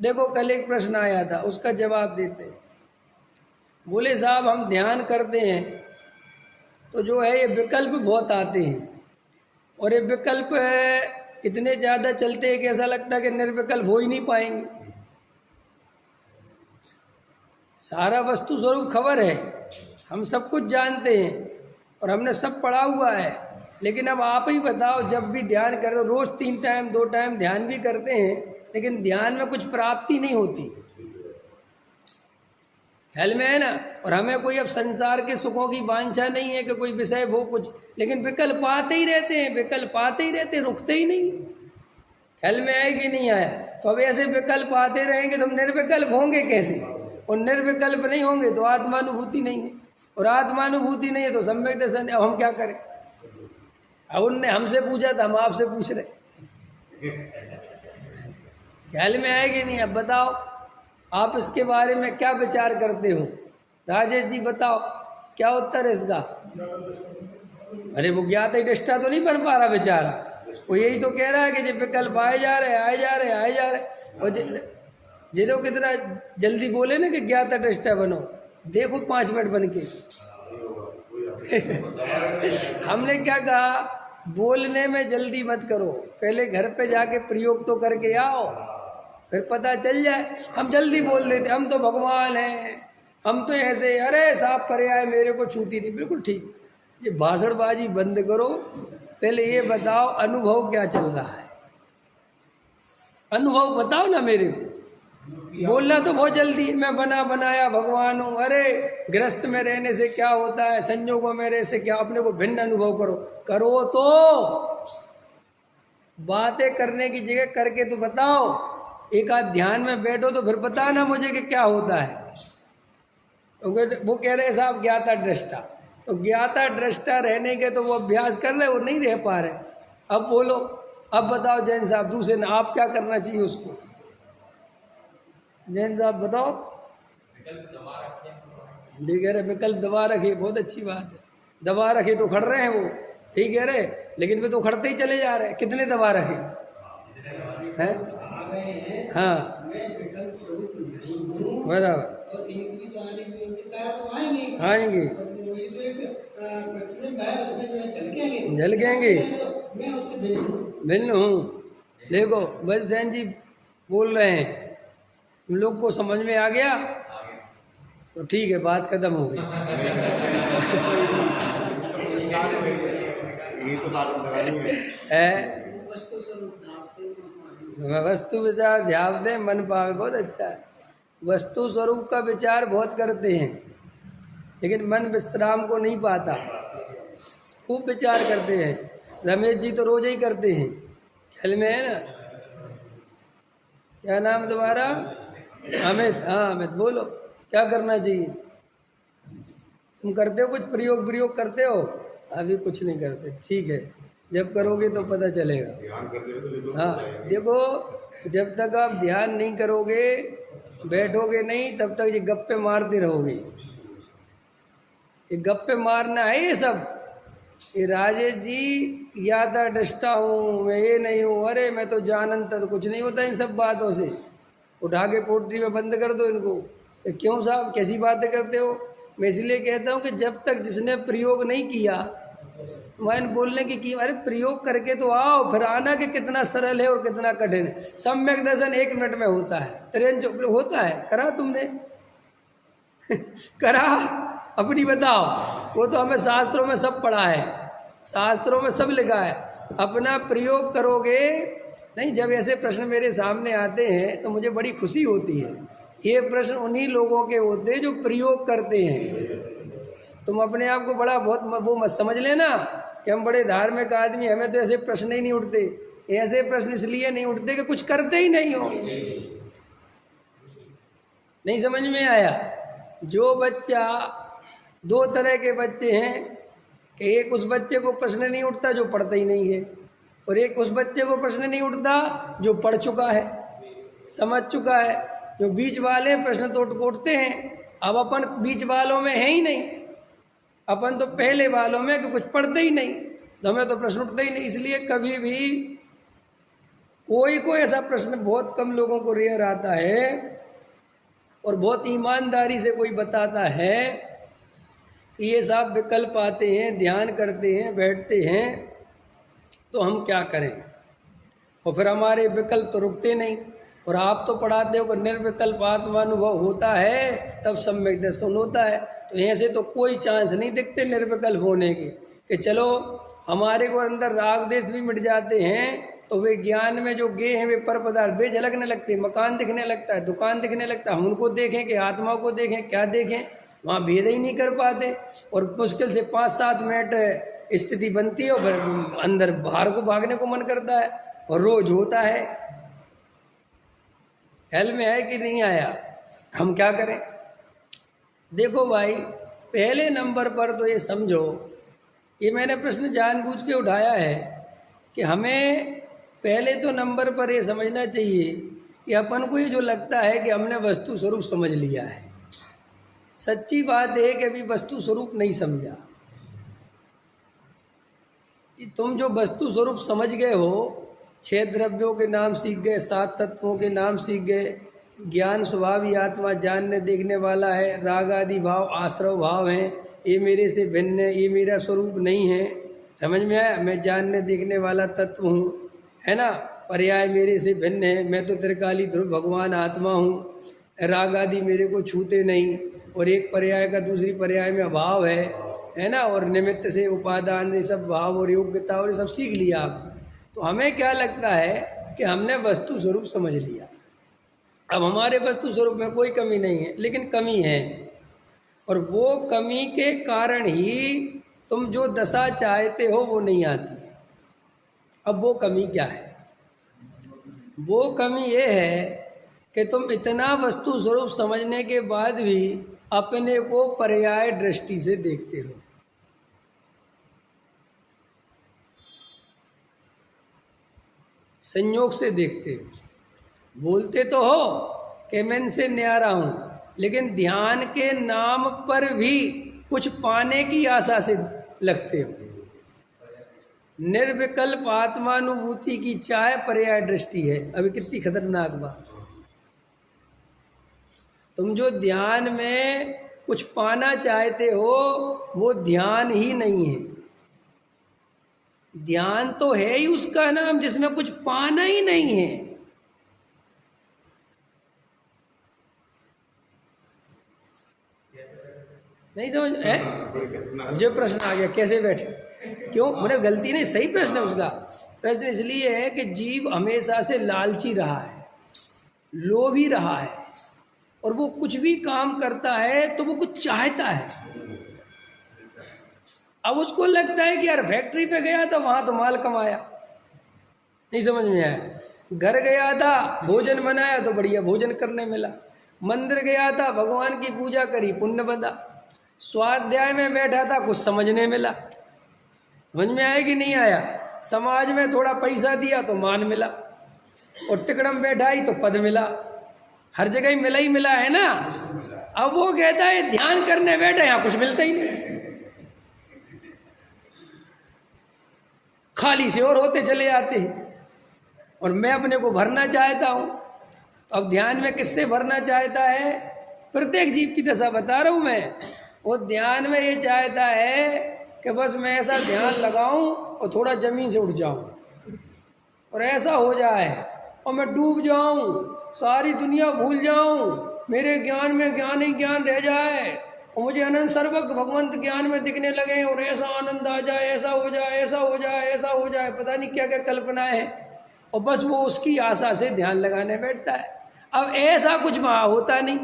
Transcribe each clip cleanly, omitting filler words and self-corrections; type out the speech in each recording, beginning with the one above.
देखो कल एक प्रश्न आया था, उसका जवाब देते हैं। बोले साहब हम ध्यान करते हैं तो जो है ये विकल्प बहुत आते हैं, और ये विकल्प इतने ज़्यादा चलते हैं कि ऐसा लगता है कि निर्विकल्प हो ही नहीं पाएंगे। सारा वस्तु स्वरूप खबर है, हम सब कुछ जानते हैं और हमने सब पढ़ा हुआ है, लेकिन अब आप ही बताओ, जब भी ध्यान करें तो रोज़ 3 टाइम 2 टाइम ध्यान भी करते हैं, लेकिन ध्यान में कुछ प्राप्ति नहीं होती। ख्याल में है ना। और हमें कोई अब संसार के सुखों की वांछा नहीं है कि कोई विषय हो कुछ, लेकिन विकल्प आते ही रहते हैं, विकल्प आते ही रहते हैं, रुकते ही नहीं। ख्याल में आए कि नहीं आया। तो अब ऐसे विकल्प आते रहेंगे तो हम निर्विकल्प होंगे कैसे, और निर्विकल्प नहीं होंगे तो आत्मानुभूति नहीं है, और आत्मानुभूति नहीं है तो सम्यक दर्शन। अब हम क्या करें। अब उनने हमसे पूछा था, हम आपसे पूछ रहे। ख्याल में आए कि नहीं। अब बताओ आप इसके बारे में क्या विचार करते हो। राजेश जी बताओ क्या उत्तर है इसका। अरे वो ज्ञात दृष्टा तो नहीं बन पा रहा बेचारा, वो यही तो कह रहा है कि जब विकल्प आए जा रहे आए जा रहे आए जा रहे। और जिधो कितना जल्दी बोले ना कि ज्ञात दृष्टा बनो, देखो 5 मिनट बन के। हमने क्या कहा, बोलने में जल्दी मत करो, पहले घर पे जाके प्रयोग तो करके आओ, फिर पता चल जाए। हम जल्दी बोल देते हम तो भगवान हैं, हम तो ऐसे, अरे साहब परे आए मेरे को छूती थी। बिल्कुल ठीक, ये भाषणबाजी बंद करो, पहले ये बताओ अनुभव क्या चल रहा है, अनुभव बताओ ना मेरे को। बोलना तो बहुत जल्दी है, मैं बना बनाया भगवान हूँ। अरे गृहस्थ में रहने से क्या होता है, संयोगों में रहने से क्या, अपने को भिन्न अनुभव करो। करो तो बातें करने की जगह करके तो बताओ। एक आध ध्यान में बैठो तो फिर बता ना मुझे कि क्या होता है। तो वो कह रहे साहब ज्ञाता दृष्टा, तो ज्ञाता दृष्टा रहने के तो वो अभ्यास कर रहे, वो नहीं रह पा रहे। अब बोलो, अब बताओ जैन साहब, दूसरे ने आप क्या करना चाहिए उसको। जैन साहब बताओ। ठीक है, विकल्प दबा रखे, बहुत अच्छी बात है। दबा रखे तो खड़ रहे हैं वो, ठीक है रे, लेकिन वे तो खड़ते ही चले जा रहे हैं। कितने दबा रखे हैं। हाँ बराबर, आएंगे झलकेंगे, भिन्न हूँ। देखो बस जैन जी बोल रहे हैं, तुम लोग को समझ में आ गया तो ठीक है, बात खत्म हो गई। वस्तु विचार ध्यान दे मन पावे, बहुत अच्छा है। वस्तु स्वरूप का विचार बहुत करते हैं, लेकिन मन विश्राम को नहीं पाता, खूब विचार करते हैं। रमेश जी तो रोज ही करते हैं, ख्याल में है ना। क्या नाम तुम्हारा। अमित। हाँ अमित बोलो, क्या करना चाहिए। तुम करते हो कुछ प्रयोग करते हो। अभी कुछ नहीं करते, ठीक है, जब करोगे तो पता चलेगा। ध्यान करते रहो तो हाँ देखो, जब तक आप ध्यान नहीं करोगे, बैठोगे नहीं, तब तक ये गप्पे मारते रहोगे। ये गप्पे मारना है ये सब। ये राजेश जी यादा डस्टा हूँ, मैं ये नहीं हूँ, अरे मैं तो जानता, तो कुछ नहीं होता इन सब बातों से। उठा के पोट्री में बंद कर दो इनको। क्यों साहब कैसी बातें करते हो। मैं इसलिए कहता हूँ कि जब तक जिसने प्रयोग नहीं किया, तुम्हारे बोलने की अरे प्रयोग करके तो आओ, फिर आना कि कितना सरल है और कितना कठिन है। सम्यक दर्शन 1 मिनट में होता है, ट्रेन जो होता है। करा तुमने करा अपनी बताओ। वो तो हमें शास्त्रों में सब पढ़ा है, शास्त्रों में सब लिखा है। अपना प्रयोग करोगे नहीं। जब ऐसे प्रश्न मेरे सामने आते हैं तो मुझे बड़ी खुशी होती है। ये प्रश्न उन्हीं लोगों के होते हैं जो प्रयोग करते हैं। तुम अपने आप को बड़ा बहुत वो मत समझ लेना कि हम बड़े धार्मिक आदमी, हमें तो ऐसे प्रश्न ही नहीं उठते। ऐसे प्रश्न इसलिए नहीं उठते कि कुछ करते ही नहीं हो। नहीं समझ में आया। जो बच्चा, 2 तरह के बच्चे हैं, एक उस बच्चे को प्रश्न नहीं उठता जो पढ़ता ही नहीं है, और एक उस बच्चे को प्रश्न नहीं उठता जो पढ़ चुका है, समझ चुका है। जो बीच वाले प्रश्न तो उठते हैं। अब अपन बीच वालों में है ही नहीं, अपन तो पहले वालों में कि कुछ पढ़ते ही नहीं, तो हमें तो प्रश्न उठते ही नहीं। इसलिए कभी भी कोई ऐसा प्रश्न बहुत कम लोगों को रेयर आता है और बहुत ईमानदारी से कोई बताता है कि ये साहब विकल्प आते हैं, ध्यान करते हैं, बैठते हैं, तो हम क्या करें। और फिर हमारे विकल्प तो रुकते नहीं। और आप तो पढ़ाते हो कि निर्विकल्प आत्मानुभव होता है तब सम्यक दर्शन होता है। तो ऐसे तो कोई चांस नहीं दिखते निर्विकल्प होने के, कि चलो हमारे को अंदर राग देश भी मिट जाते हैं तो वे ज्ञान में जो गे हैं वे पर पदार्थ वे झलकने लगते हैं, मकान दिखने लगता है, दुकान दिखने लगता है, हम उनको देखें कि आत्मा को देखें, क्या देखें, वहाँ भेद ही नहीं कर पाते। और मुश्किल से 5-7 मिनट स्थिति बनती है और फिर अंदर बाहर को भागने को मन करता है और रोज होता है। ख्याल में है कि नहीं आया, हम क्या करें। देखो भाई, पहले नंबर पर तो ये समझो, ये मैंने प्रश्न जानबूझ के उठाया है कि हमें पहले तो नंबर पर ये समझना चाहिए कि अपन को ये जो लगता है कि हमने वस्तु स्वरूप समझ लिया है, सच्ची बात है कि अभी वस्तु स्वरूप नहीं समझा। तुम जो वस्तु स्वरूप समझ गए हो, 6 द्रव्यों के नाम सीख गए, 7 तत्वों के नाम सीख गए, ज्ञान स्वभाव ही आत्मा जानने देखने वाला है, राग आदि भाव आश्रव भाव हैं, ये मेरे से भिन्न है, ये मेरा स्वरूप नहीं है। समझ में आया, मैं जानने देखने वाला तत्व हूँ, है ना, पर्याय मेरे से भिन्न है, मैं तो त्रिकाली ध्रुव भगवान आत्मा हूँ, राग आदि मेरे को छूते नहीं, और एक पर्याय का दूसरी पर्याय में अभाव है ना, और निमित्त से उपादान ये सब भाव और योग्यता और ये सब सीख लिया आप। तो हमें क्या लगता है कि हमने वस्तु स्वरूप समझ लिया। अब हमारे वस्तु स्वरूप में कोई कमी नहीं है, लेकिन कमी है, और वो कमी के कारण ही तुम जो दशा चाहते हो वो नहीं आती है। अब वो कमी क्या है? वो कमी ये है कि तुम इतना वस्तु स्वरूप समझने के बाद भी अपने को पर्याय दृष्टि से देखते हो। संयोग से देखते हो। बोलते तो हो कि मैं इनसे न्यारा हूं, लेकिन ध्यान के नाम पर भी कुछ पाने की आशा से लगते हो। निर्विकल्प आत्मानुभूति की चाहे पर्याय दृष्टि है। अभी कितनी खतरनाक बात। तुम जो ध्यान में कुछ पाना चाहते हो वो ध्यान ही नहीं है। ध्यान तो है ही उसका नाम जिसमें कुछ पाना ही नहीं है। नहीं समझ है? अब जो प्रश्न आ गया कैसे बैठे, क्यों मैंने गलती नहीं, सही प्रश्न है उसका। प्रश्न इसलिए है कि जीव हमेशा से लालची रहा है, लोभी रहा है, और वो कुछ भी काम करता है तो वो कुछ चाहता है। अब उसको लगता है कि यार फैक्ट्री पे गया था वहां तो माल कमाया, नहीं समझ में आया। घर गया था भोजन बनाया तो बढ़िया भोजन करने मिला। मंदिर गया था भगवान की पूजा करी पुण्य बंधा। स्वाध्याय में बैठा था कुछ समझने मिला। समझ में आया कि नहीं आया? समाज में थोड़ा पैसा दिया तो मान मिला, और टिकड़म बैठाई तो पद मिला। हर जगह ही मिला है ना। अब वो कहता है ध्यान करने बैठे यहाँ कुछ मिलता ही नहीं, खाली से और होते चले जाते हैं। और मैं अपने को भरना चाहता हूँ। अब ध्यान में किससे भरना चाहता है? प्रत्येक जीव की दशा बता रहा हूँ मैं। वो ध्यान में ये चाहता है कि बस मैं ऐसा ध्यान लगाऊं और थोड़ा जमीन से उठ जाऊं और ऐसा हो जाए और मैं डूब जाऊं, सारी दुनिया भूल जाऊं, मेरे ज्ञान में ज्ञान ही ज्ञान रह जाए और मुझे अनंत सर्वज्ञ भगवंत ज्ञान में दिखने लगे और ऐसा आनंद आ जाए, ऐसा हो जाए, ऐसा हो जाए, ऐसा हो जाए, पता नहीं क्या क्या कल्पनाएं है। और बस वो उसकी आशा से ध्यान लगाने बैठता है। अब ऐसा कुछ वहाँ होता नहीं।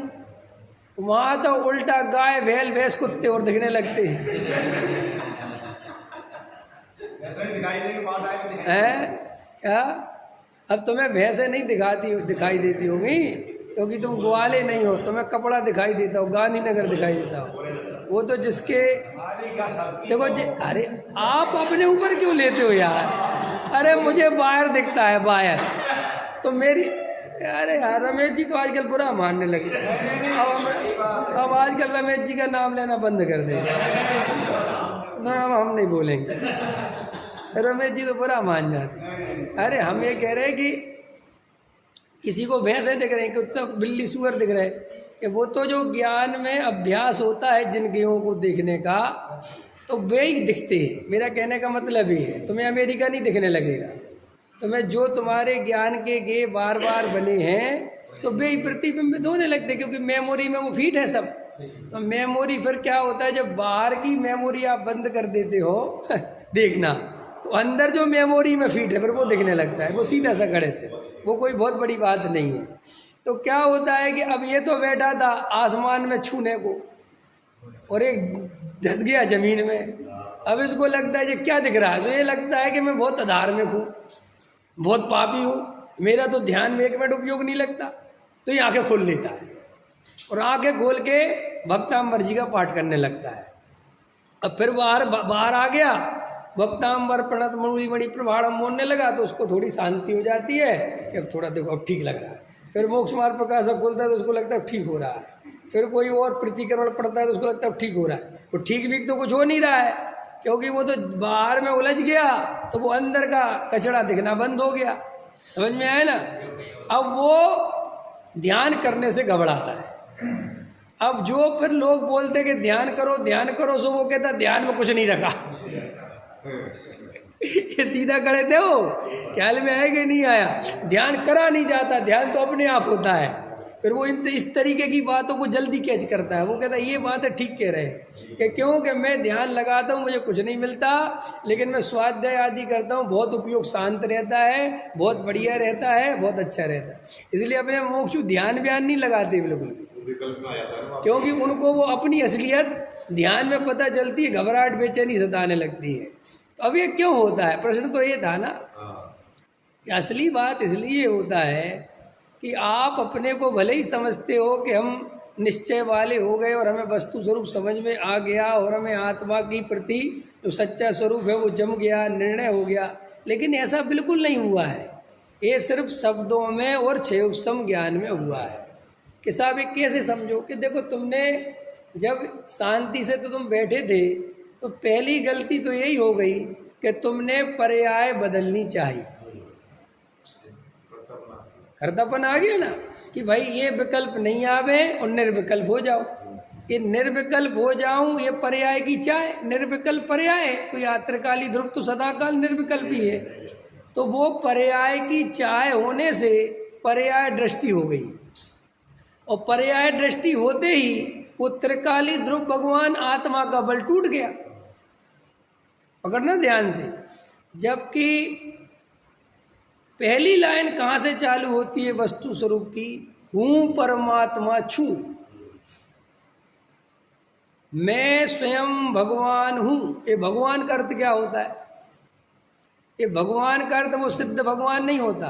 वहाँ तो उल्टा गाय बैल भैंस कुत्ते और दिखने लगते हैं। क्या अब तुम्हें भैंसे नहीं दिखाई देती होगी क्योंकि तुम ग्वाले नहीं हो, तुम्हें कपड़ा दिखाई देता हो, गांधीनगर दिखाई देता हो। वो तो जिसके देखो अरे आप अपने ऊपर क्यों लेते हो यार? अरे मुझे बाहर दिखता है, बाहर तो मेरी, अरे यार रमेश जी को आजकल बुरा मानने लगे। अब आजकल रमेश जी का नाम लेना बंद कर दे ना, हम नहीं बोलेंगे। रमेश जी तो बुरा मान जाते। अरे हम ये कह रहे हैं कि किसी को भैंसे दिख रहे हैं, कुत्ता बिल्ली सुअर दिख रहे हैं, कि वो तो जो ज्ञान में अभ्यास होता है जिन गेयों को देखने का, तो वे ही दिखते हैं। मेरा कहने का मतलब ये है, तुम्हें अमेरिका नहीं दिखने लगेगा, तुम्हें जो तुम्हारे ज्ञान के गे बार बार बने हैं तो वे ही प्रतिबिंबित होने लगते, क्योंकि मेमोरी में वो फीट है सब। तो मेमोरी फिर क्या होता है, जब बाहर की मेमोरी आप बंद कर देते हो देखना, तो अंदर जो मेमोरी में फीट है फिर वो दिखने लगता है, वो सीधा सा खड़े थे, वो कोई बहुत बड़ी बात नहीं है। तो क्या होता है कि अब ये तो बैठा था आसमान में छूने को और एक धस गया जमीन में, अब इसको लगता है ये क्या दिख रहा है, तो ये लगता है कि मैं बहुत अधार्मिक हूँ, बहुत पापी हूँ, मेरा तो ध्यान में 1 मिनट उपयोग नहीं लगता, तो ये आंखें खोल लेता है और आंखें खोल के भक्तांबर जी का पाठ करने लगता है। अब फिर बाहर आ गया, भक्तांबर प्रणत मणि मणि प्रभाड़म बोलने लगा, तो उसको थोड़ी शांति हो जाती है कि अब थोड़ा देखो अब ठीक लग रहा है। फिर मोक्ष मार्ग प्रकाशक खुलता है तो उसको लगता है ठीक हो रहा है। फिर कोई और प्रतिक्रमण पड़ता है तो उसको लगता है ठीक हो रहा है। तो ठीक भी तो कुछ हो नहीं रहा है, क्योंकि वो तो बाहर में उलझ गया, तो वो अंदर का कचड़ा दिखना बंद हो गया। समझ में आया ना? अब वो ध्यान करने से घबराता है। अब जो फिर लोग बोलते कि ध्यान करो, सो वो कहता ध्यान में कुछ नहीं रखा ये सीधा खड़े थे, वो ख्याल में आया कि नहीं आया, ध्यान करा नहीं जाता, ध्यान तो अपने आप होता है। फिर वो इस तरीके की बातों को जल्दी कैच करता है। वो कहता है ये बात है, ठीक कह रहे हैं कि क्यों कि मैं ध्यान लगाता हूँ मुझे कुछ नहीं मिलता, लेकिन मैं स्वाध्याय आदि करता हूँ, बहुत उपयोग, शांत रहता है, बहुत बढ़िया रहता है, बहुत अच्छा रहता है। इसलिए अपने मोक्ष ध्यान व्यान नहीं लगाते बिल्कुल, क्योंकि उनको वो अपनी असलियत ध्यान में पता चलती है, घबराहट बेचैनी सताने लगती है। तो अब ये क्यों होता है? प्रश्न तो ये था ना, असली बात इसलिए होता है कि आप अपने को भले ही समझते हो कि हम निश्चय वाले हो गए और हमें वस्तु स्वरूप समझ में आ गया और हमें आत्मा की प्रति जो सच्चा स्वरूप है वो जम गया, निर्णय हो गया, लेकिन ऐसा बिल्कुल नहीं हुआ है। ये सिर्फ शब्दों में और क्षयोपम ज्ञान में हुआ है। कि साहब ये कैसे समझो कि देखो, तुमने जब शांति से तो तुम बैठे थे, तो पहली गलती तो यही हो गई कि तुमने पर्याय बदलनी चाहिए। कर्तापन आ गया ना कि भाई ये विकल्प नहीं आवे और निर्विकल्प हो जाओ। ये निर्विकल्प हो जाऊं, ये पर्याय की चाय, निर्विकल्प पर्याय है। कोई आत्रकाली ध्रुव तो सदाकाल निर्विकल्प ही है। तो वो पर्याय की चाय होने से पर्याय दृष्टि हो गई, और पर्याय दृष्टि होते ही वो त्रिकाली ध्रुव भगवान आत्मा का बल टूट गया। पकड़ना ध्यान से। जबकि पहली लाइन कहाँ से चालू होती है वस्तु स्वरूप की? हूँ परमात्मा छू, मैं स्वयं भगवान हूँ। ये भगवान का अर्थ क्या होता है? ये भगवान का अर्थ वो सिद्ध भगवान नहीं होता,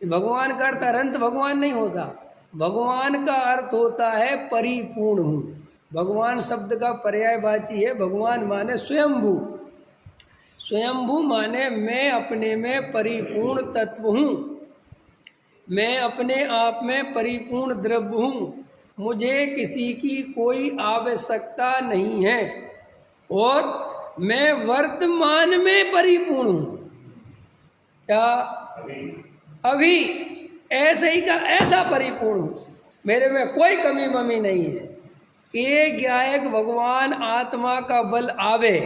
ये भगवान का अर्थ अनंत भगवान नहीं होता। भगवान का अर्थ होता है परिपूर्ण हूँ। भगवान शब्द का पर्यायवाची है, भगवान माने स्वयंभू। स्वयंभू माने मैं अपने में परिपूर्ण तत्व हूँ, मैं अपने आप में परिपूर्ण द्रव्य हूँ, मुझे किसी की कोई आवश्यकता नहीं है, और मैं वर्तमान में परिपूर्ण हूँ। क्या? अभी ऐसे ही का ऐसा परिपूर्ण हूँ, मेरे में कोई कमी ममी नहीं है। एक गायक भगवान आत्मा का बल आवे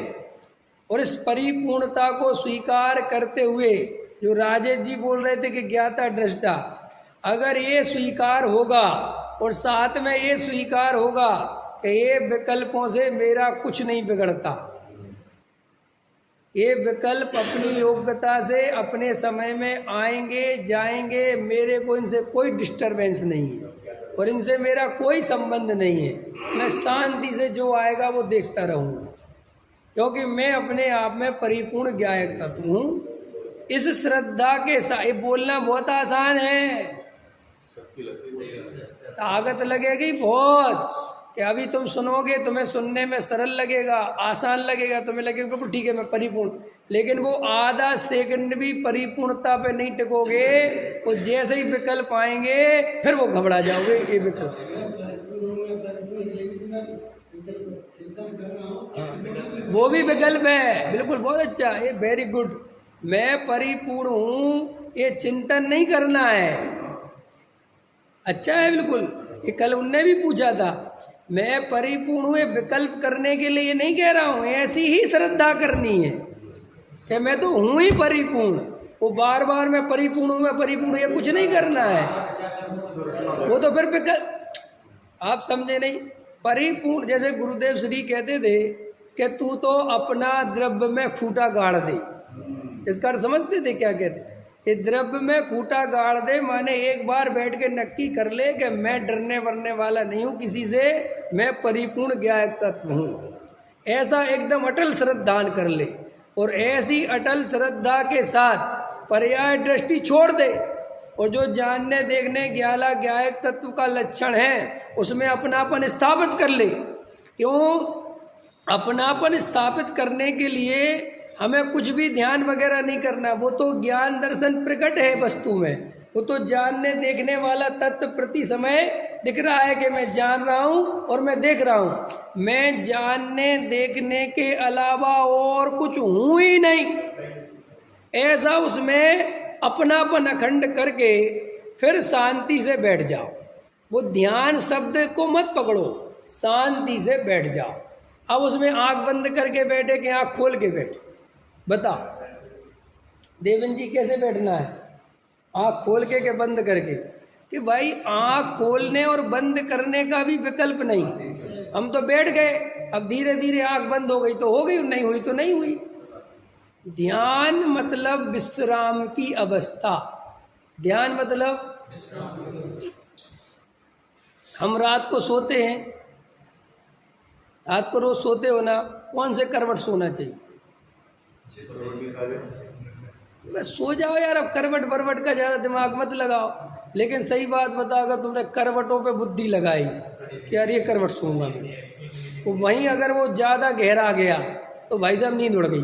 और इस परिपूर्णता को स्वीकार करते हुए, जो राजेश जी बोल रहे थे कि ज्ञाता दृष्टा, अगर ये स्वीकार होगा और साथ में ये स्वीकार होगा कि ये विकल्पों से मेरा कुछ नहीं बिगड़ता, ये विकल्प अपनी योग्यता से अपने समय में आएंगे जाएंगे, मेरे को इनसे कोई डिस्टरबेंस नहीं है और इनसे मेरा कोई संबंध नहीं है, मैं शांति से जो आएगा वो देखता रहूँगा, क्योंकि मैं अपने आप में परिपूर्ण ज्ञायक तत्व हूँ। इस श्रद्धा के साथ ये बोलना बहुत आसान है, ताकत लगेगी बहुत, कि अभी तुम सुनोगे तुम्हें सुनने में सरल लगेगा, आसान लगेगा, तुम्हें लगेगा बिल्कुल ठीक है मैं परिपूर्ण, लेकिन वो आधा सेकंड भी परिपूर्णता पे नहीं टिकोगे। वो जैसे ही विकल्प आएंगे फिर वो घबरा जाओगे। ये विकल्प वो भी विकल्प है, बिल्कुल बहुत अच्छा, ये वेरी गुड। मैं परिपूर्ण हूँ, ये चिंतन नहीं करना है, अच्छा है बिल्कुल। ये कल उनने भी पूछा था, मैं परिपूर्ण हुए विकल्प करने के लिए नहीं कह रहा हूँ, ऐसी ही श्रद्धा करनी है कि मैं तो हूँ ही परिपूर्ण। वो बार बार मैं परिपूर्ण हूँ, मैं परिपूर्ण हूँ, ये कुछ नहीं करना है। वो तो फिर विकल्प, आप समझे नहीं। परिपूर्ण, जैसे गुरुदेव श्री कहते थे कि तू तो अपना द्रव्य में खूंटा गाड़ दे। इसका अर्थ समझते थे क्या कहते? ये द्रव्य में खूंटा गाड़ दे माने एक बार बैठ के नक्की कर ले कि मैं डरने वरने वाला नहीं हूँ किसी से, मैं परिपूर्ण ज्ञायक तत्व हूँ। ऐसा एकदम अटल श्रद्धा कर ले, और ऐसी अटल श्रद्धा के साथ पर्याय दृष्टि छोड़ दे, और जो जानने देखने ज्ञाला ज्ञायक तत्व का लक्षण है उसमें अपनापन स्थापित कर ले। क्यों? अपनापन स्थापित करने के लिए हमें कुछ भी ध्यान वगैरह नहीं करना, वो तो ज्ञान दर्शन प्रकट है वस्तु में, वो तो जानने देखने वाला तत्व प्रति समय दिख रहा है कि मैं जान रहा हूँ और मैं देख रहा हूँ। मैं जानने देखने के अलावा और कुछ हूँ ही नहीं, ऐसा उसमें अपनापन अखंड करके फिर शांति से बैठ जाओ। वो ध्यान शब्द को मत पकड़ो, शांति से बैठ जाओ। अब उसमें आंख बंद करके बैठे कि आंख खोल के बैठे? बता देवन जी कैसे बैठना है, आंख खोल के बंद करके? कि भाई आंख खोलने और बंद करने का भी विकल्प नहीं, हम तो बैठ गए, अब धीरे धीरे आंख बंद हो गई तो हो गई, नहीं हुई तो नहीं हुई। ध्यान मतलब विश्राम की अवस्था। ध्यान मतलब हम रात को सोते हैं, रात को रोज सोते हो ना, कौन से करवट सोना चाहिए? बस सो जाओ यार, अब करवट बरवट का ज़्यादा दिमाग मत लगाओ। लेकिन सही बात बता, अगर तुमने करवटों पे बुद्धि लगाई कि यार ये करवट सोऊंगा मैं, तो वहीं अगर वो ज़्यादा गहरा गया तो भाई साहब नींद उड़ गई।